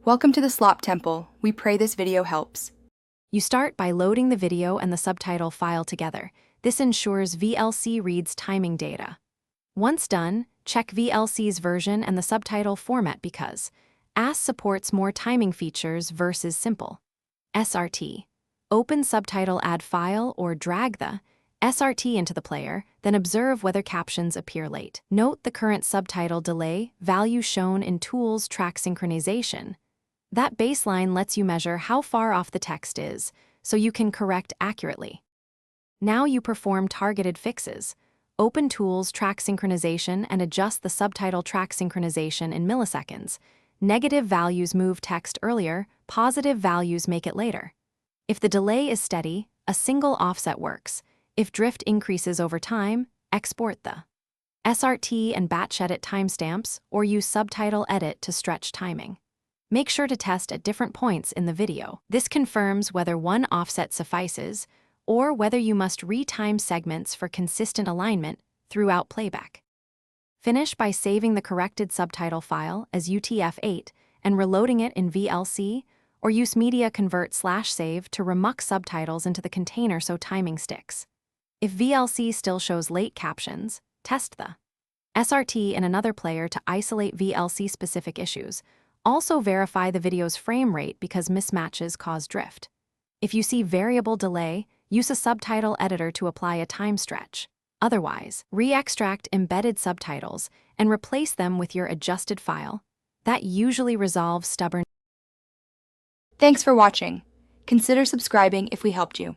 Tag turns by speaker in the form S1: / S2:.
S1: Welcome to the Slop Temple. We pray this video helps.
S2: You start by loading the video and the subtitle file together. This ensures VLC reads timing data. Once done, check VLC's version and the subtitle format because AS supports more timing features versus simple. SRT. Open subtitle add file or drag the SRT into the player, then observe whether captions appear late. Note the current subtitle delay value shown in Tools Track Synchronization. That baseline lets you measure how far off the text is, so you can correct accurately. Now you perform targeted fixes. Open Tools Track Synchronization and adjust the subtitle track synchronization in milliseconds. Negative values move text earlier, positive values make it later. If the delay is steady, a single offset works. If drift increases over time, export the SRT and batch edit timestamps or use subtitle edit to stretch timing. Make sure to test at different points in the video. This confirms whether one offset suffices or whether you must retime segments for consistent alignment throughout playback. Finish by saving the corrected subtitle file as UTF-8 and reloading it in VLC, or use media convert/save to remux subtitles into the container so timing sticks. If VLC still shows late captions, test the SRT in another player to isolate VLC-specific issues. Also verify the video's frame rate because mismatches cause drift. If you see variable delay, use a subtitle editor to apply a time stretch. Otherwise, re-extract embedded subtitles and replace them with your adjusted file. That usually resolves stubborn.
S1: Thanks for watching. Consider subscribing if we helped you.